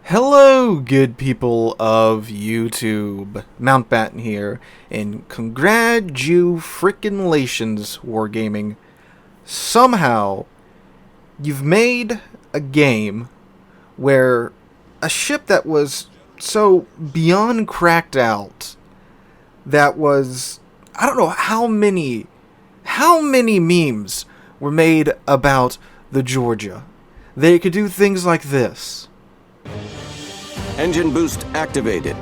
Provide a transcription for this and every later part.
Hello, good people of YouTube. Mountbatten here, and congratulations, Wargaming. Somehow, you've made a game where a ship that was so beyond cracked out, that was, I don't know how many memes were made about the Georgia. They could do things like this. Engine boost activated.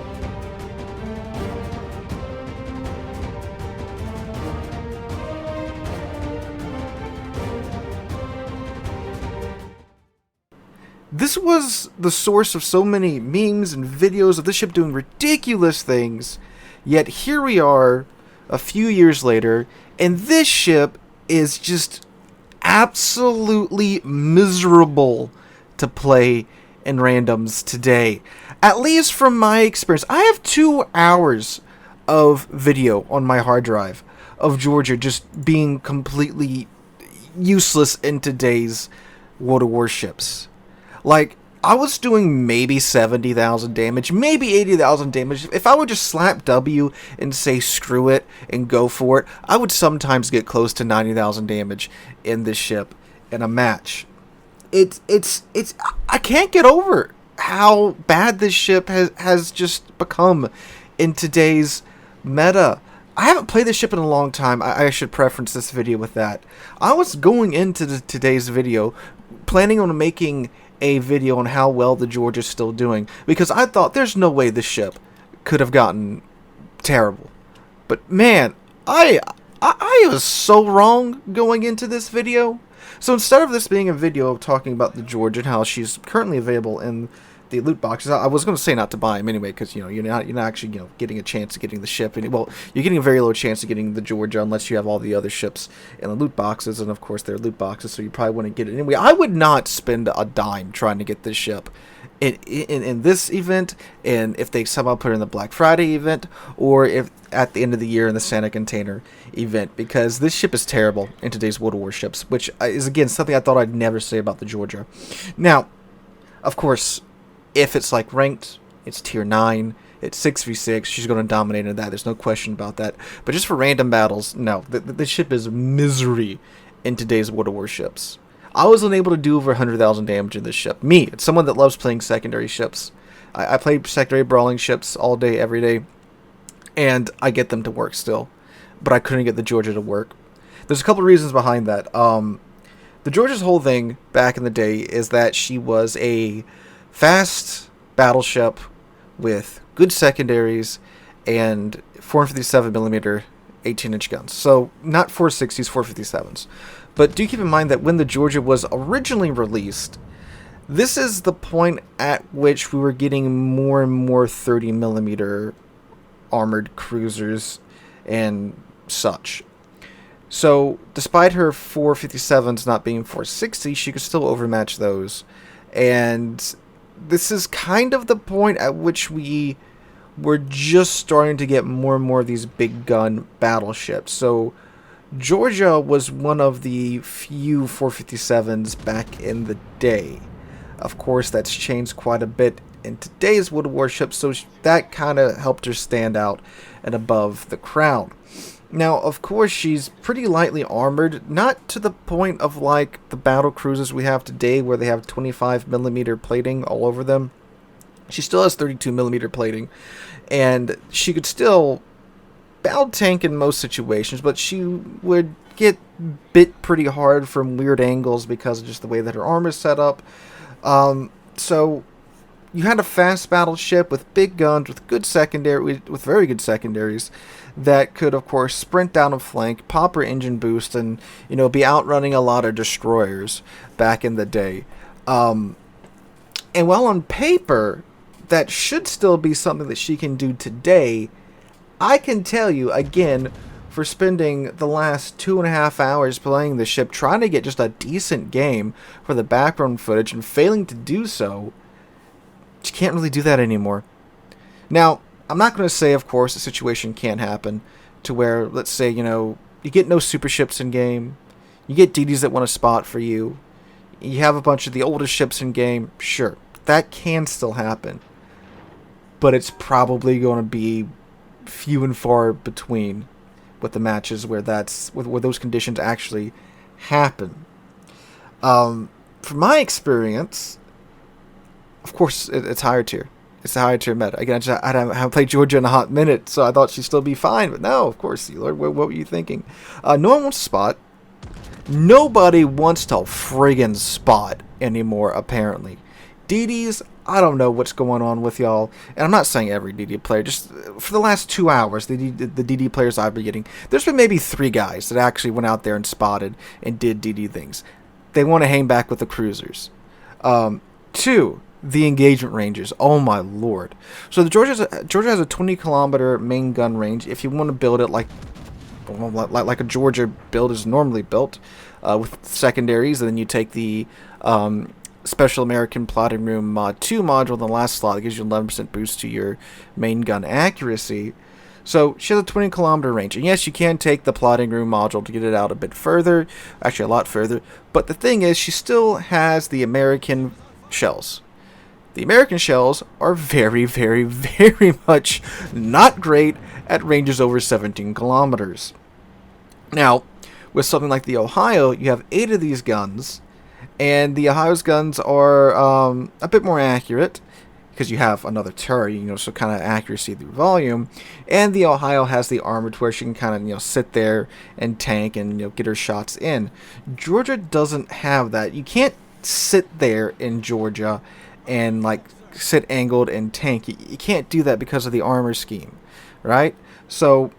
This was the source of so many memes and videos of this ship doing ridiculous things, yet here we are a few years later, and this ship is just absolutely miserable to play in randoms today. At least from my experience. I have 2 hours of video on my hard drive of Georgia just being completely useless in today's World of Warships. Like, I was doing maybe 70,000 damage, maybe 80,000 damage. If I would just slap W and say screw it and go for it, I would sometimes get close to 90,000 damage in this ship in a match. It's I can't get over how bad this ship has just become in today's meta. I haven't played this ship in a long time. I should preference this video with that. I was going into today's video planning on making a video on how well the Georgia's still doing, because I thought there's no way this ship could have gotten terrible. But man, I was so wrong going into this video. So instead of this being a video talking about the Georgia and how she's currently available in the loot boxes, I was going to say not to buy them anyway, because you're not actually getting a chance of getting the ship. Well, you're getting a very low chance of getting the Georgia unless you have all the other ships in the loot boxes, and of course they're loot boxes, so you probably wouldn't get it anyway. I would not spend a dime trying to get this ship in this event, and if they somehow put it in the Black Friday event, or if at the end of the year in the Santa Container event, because this ship is terrible in today's World of Warships, which is again something I thought I'd never say about the Georgia. Now, of course, if it's like ranked, it's tier 9, it's 6v6, she's going to dominate in that, there's no question about that. But just for random battles, no, the ship is misery in today's World of Warships. I was unable to do over 100,000 damage in this ship. Me, it's someone that loves playing secondary ships. I play secondary brawling ships all day, every day, and I get them to work still. But I couldn't get the Georgia to work. There's a couple reasons behind that. The Georgia's whole thing back in the day is that she was a fast battleship with good secondaries and 457mm 18-inch guns. So not 460s, 457s. But do keep in mind that when the Georgia was originally released, this is the point at which we were getting more and more 30mm armored cruisers and such. So despite her 457s not being 460, she could still overmatch those. And this is kind of the point at which we were just starting to get more and more of these big gun battleships. So Georgia was one of the few 457s back in the day. Of course, that's changed quite a bit in today's World of Warships, so that kind of helped her stand out and above the crowd. Now, of course, she's pretty lightly armored, not to the point of like the battle cruisers we have today where they have 25mm plating all over them. She still has 32mm plating, and she could still battle tank in most situations, but she would get bit pretty hard from weird angles because of just the way that her armor is set up. So you had a fast battleship with big guns, with good secondary, with very good secondaries, that could, of course, sprint down a flank, pop her engine boost, and be outrunning a lot of destroyers back in the day. And while on paper that should still be something that she can do today, I can tell you, again, for spending the last 2.5 hours playing the ship, trying to get just a decent game for the background footage and failing to do so, you can't really do that anymore. Now, I'm not going to say, of course, a situation can't happen to where, let's say, you get no super ships in game, you get DDs that want to spot for you, you have a bunch of the oldest ships in game, sure, That can still happen. But it's probably going to be few and far between with the matches where where those conditions actually happen. From my experience, of course, it's higher tier. It's a higher tier meta. Again, I haven't played Georgia in a hot minute, so I thought she'd still be fine. But no, of course, Sealord, what were you thinking? No one wants to spot. Nobody wants to friggin' spot anymore, apparently. DDs, I don't know what's going on with y'all. And I'm not saying every DD player. Just for the last 2 hours, the DD players I've been getting, there's been maybe 3 guys that actually went out there and spotted and did DD things. They want to hang back with the cruisers. 2, the engagement ranges. Oh my lord. So Georgia has a 20-kilometer main gun range. If you want to build it like a Georgia build is normally built, with secondaries, and then you take the Special American Plotting Room Mod 2 module in the last slot that gives you 11% boost to your main gun accuracy. So she has a 20-kilometer range. And yes, you can take the Plotting Room module to get it out a bit further, actually a lot further. But the thing is, she still has the American shells. The American shells are very, very, very much not great at ranges over 17 kilometers. Now, with something like the Ohio, you have 8 of these guns, and the Ohio's guns are a bit more accurate because you have another turret, so kind of accuracy through volume. And the Ohio has the armor to where she can kind of, sit there and tank and, get her shots in. Georgia doesn't have that. You can't sit there in Georgia and, sit angled and tank. You can't do that because of the armor scheme, right? So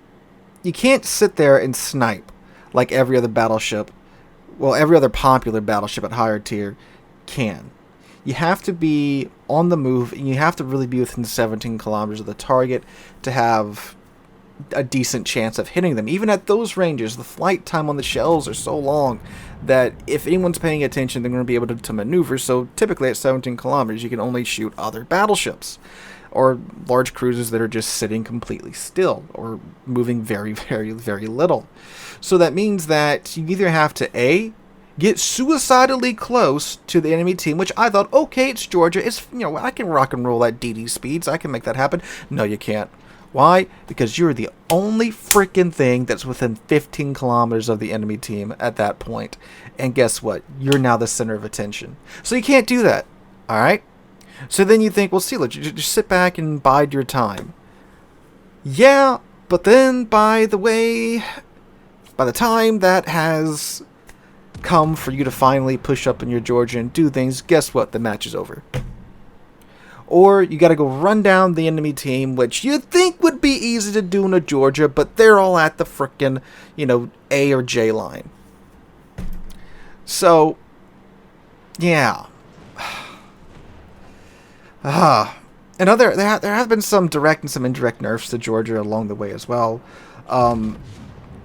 you can't sit there and snipe like every other battleship. Well, every other popular battleship at higher tier can. You have to be on the move, and you have to really be within 17 kilometers of the target to have a decent chance of hitting them. Even at those ranges, the flight time on the shells are so long that if anyone's paying attention, they're going to be able to maneuver. So typically at 17 kilometers, you can only shoot other battleships or large cruisers that are just sitting completely still or moving very, very, very little. So that means that you either have to A, get suicidally close to the enemy team, which I thought, okay, it's Georgia, it's, I can rock and roll at DD speeds, I can make that happen. No, you can't. Why? Because you're the only freaking thing that's within 15 kilometers of the enemy team at that point. And guess what? You're now the center of attention. So you can't do that. Alright? So then you think, well, Sealord, just sit back and bide your time. Yeah, but then by the time that has come for you to finally push up in your Georgia and do things, guess what? The match is over. Or you got to go run down the enemy team, which you'd think would be easy to do in a Georgia, but they're all at the frickin', A or J line. So, yeah. And there have been some direct and some indirect nerfs to Georgia along the way as well.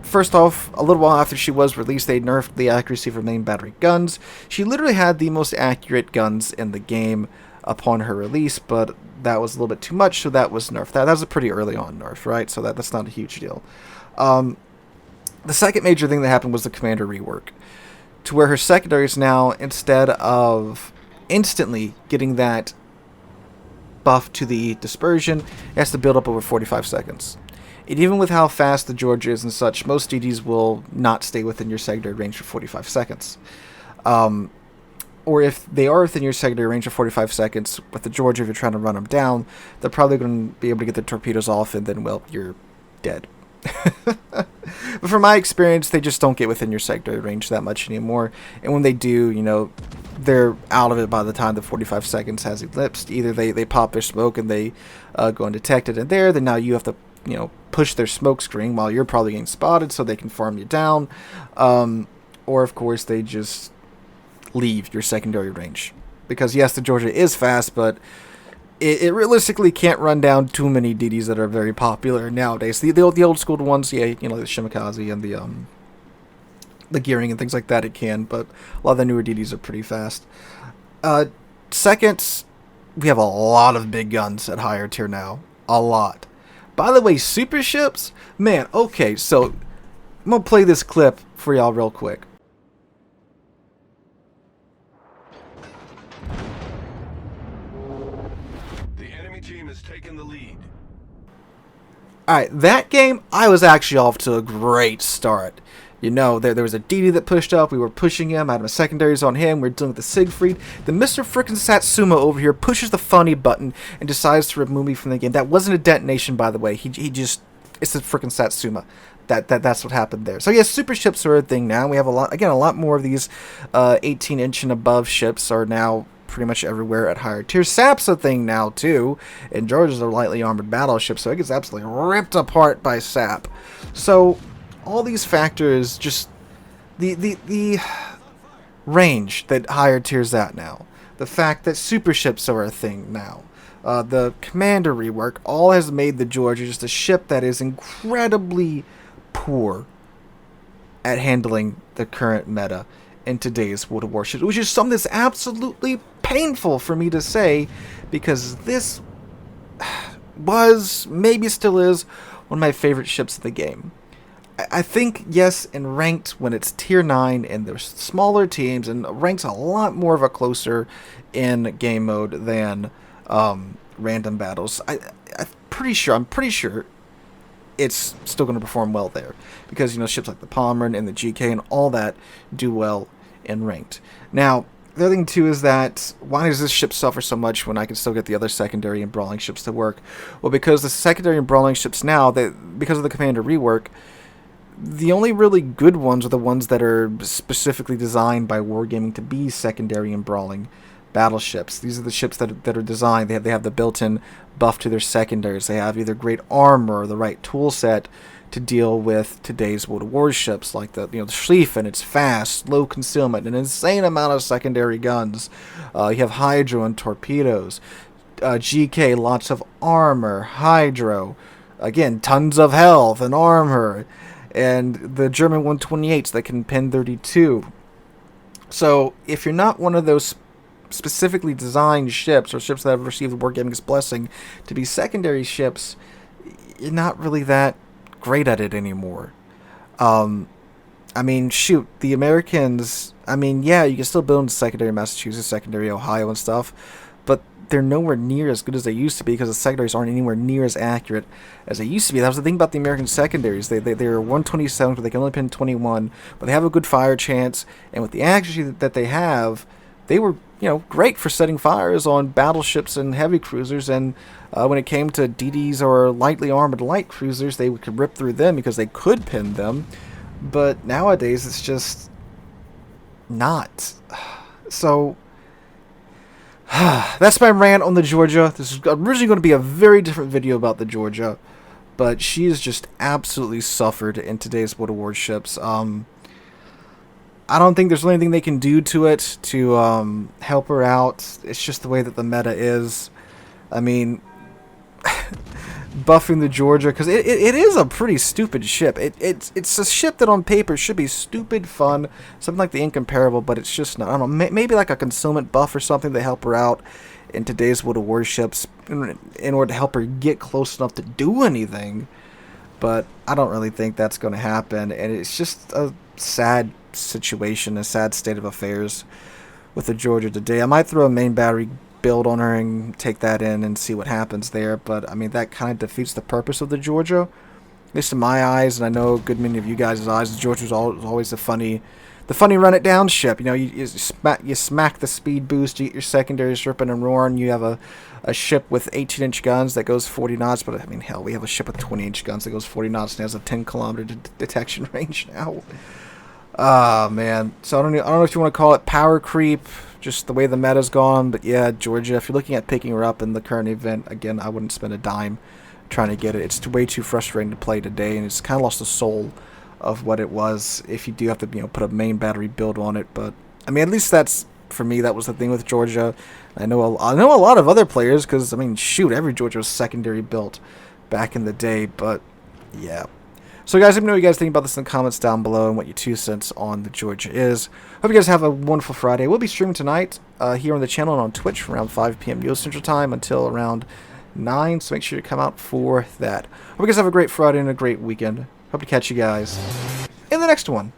First off, a little while after she was released, they nerfed the accuracy for main battery guns. She literally had the most accurate guns in the game upon her release, but that was a little bit too much, so that was nerfed. That was a pretty early on nerf, right? So that's not a huge deal. The second major thing that happened was the commander rework, to where her secondaries now, instead of instantly getting that buff to the dispersion, it has to build up over 45 seconds. And even with how fast the Georgia is and such, most DDs will not stay within your secondary range for 45 seconds. Or if they are within your secondary range for 45 seconds, with the Georgia, if you're trying to run them down, they're probably going to be able to get the torpedoes off, and then, well, you're dead. But from my experience, they just don't get within your secondary range that much anymore. And when they do, they're out of it by the time the 45 seconds has elapsed. Either they pop their smoke and they go undetected in there, then now you have to, push their smoke screen while you're probably getting spotted so they can farm you down. Or, of course, they just leave your secondary range. Because, yes, the Georgia is fast, but it realistically can't run down too many DDs that are very popular nowadays. The old school ones, yeah, the Shimakaze and the gearing and things like that, it can, but a lot of the newer DDs are pretty fast. Second, we have a lot of big guns at higher tier now. A lot. By the way, super ships, man, okay, so I'm going to play this clip for y'all real quick. Enemy team has taken the lead. Alright, that game, I was actually off to a great start. You know, there was a DD that pushed up, we were pushing him, I had my secondaries on him, we were dealing with the Siegfried. Then Mr. Frickin' Satsuma over here pushes the funny button and decides to remove me from the game. That wasn't a detonation, by the way. He just, it's the frickin' Satsuma. That's what happened there. So yes, super ships are a thing now. We have a lot more of these 18-inch and above ships are now pretty much everywhere at higher tiers. SAP's a thing now too, and Georgia's a lightly armored battleship, so it gets absolutely ripped apart by SAP. So all these factors, just the range that higher tiers at now, the fact that super ships are a thing now, the commander rework, all has made the Georgia just a ship that is incredibly poor at handling the current meta in today's World of Warships, which is something that's absolutely painful for me to say, because this was, maybe still is, one of my favorite ships in the game. I think, yes, in ranked, when it's tier 9 and there's smaller teams, and ranked's a lot more of a closer in game mode than random battles. I'm pretty sure it's still going to perform well there, because, you know, ships like the Pomeran and the GK and all that do well in ranked. Now, the other thing too is that, why does this ship suffer so much when I can still get the other secondary and brawling ships to work? Well, because the secondary and brawling ships now, because of the commander rework, the only really good ones are the ones that are specifically designed by Wargaming to be secondary and brawling battleships. These are the ships that are designed. They have the built-in buff to their secondaries. They have either great armor or the right tool set to deal with today's World of Warships, like the Schlieffen. It's fast, low concealment, an insane amount of secondary guns. You have Hydro and torpedoes. GK, lots of armor. Hydro, again, tons of health and armor. And the German 128s that can pen 32. So if you're not one of those specifically designed ships, or ships that have received Wargaming's blessing to be secondary ships, you're not really that great at it anymore. I mean, shoot, the Americans, I mean, yeah, you can still build into secondary Massachusetts, secondary Ohio and stuff, but they're nowhere near as good as they used to be, because the secondaries aren't anywhere near as accurate as they used to be. That was the thing about the American secondaries. They're 127, but they can only pin 21, but they have a good fire chance, and with the accuracy that they have, they were, great for setting fires on battleships and heavy cruisers, and when it came to DDs or lightly armored light cruisers, they could rip through them because they could pin them. But nowadays, it's just not. So that's my rant on the Georgia. This is originally going to be a very different video about the Georgia, but she has just absolutely suffered in today's World of Warships. I don't think there's anything they can do to it to help her out. It's just the way that the meta is. I mean, buffing the Georgia, because it is a pretty stupid ship. It's a ship that on paper should be stupid fun, something like the Incomparable, but it's just not. I don't know, maybe like a concealment buff or something to help her out in today's World of Warships in order to help her get close enough to do anything. But I don't really think that's going to happen, and it's just a sad situation, a sad state of affairs with the Georgia today. I might throw a main battery build on her and take that in and see what happens there, but I mean, that kind of defeats the purpose of the Georgia, at least in my eyes, and I know a good many of you guys' eyes. The Georgia was always the funny run it down ship. You smack the speed boost, you get your secondaries ripping and roaring. You have a ship with 18-inch guns that goes 40 knots, but I mean, hell, we have a ship with 20-inch guns that goes 40 knots and has a 10-kilometer detection range now. Man. So I don't know if you want to call it power creep, just the way the meta's gone, but yeah, Georgia, if you're looking at picking her up in the current event, again, I wouldn't spend a dime trying to get it. It's way too frustrating to play today, and it's kind of lost the soul of what it was if you do have to, put a main battery build on it. But I mean, at least that's, for me, that was the thing with Georgia. I know a lot of other players, because I mean, shoot, every Georgia was secondary built back in the day, but yeah. So guys, let me know what you guys think about this in the comments down below and what your 2 cents on the Georgia is. Hope you guys have a wonderful Friday. We'll be streaming tonight here on the channel and on Twitch from around 5 p.m. US Central Time until around 9, so make sure to come out for that. Hope you guys have a great Friday and a great weekend. Hope to catch you guys in the next one.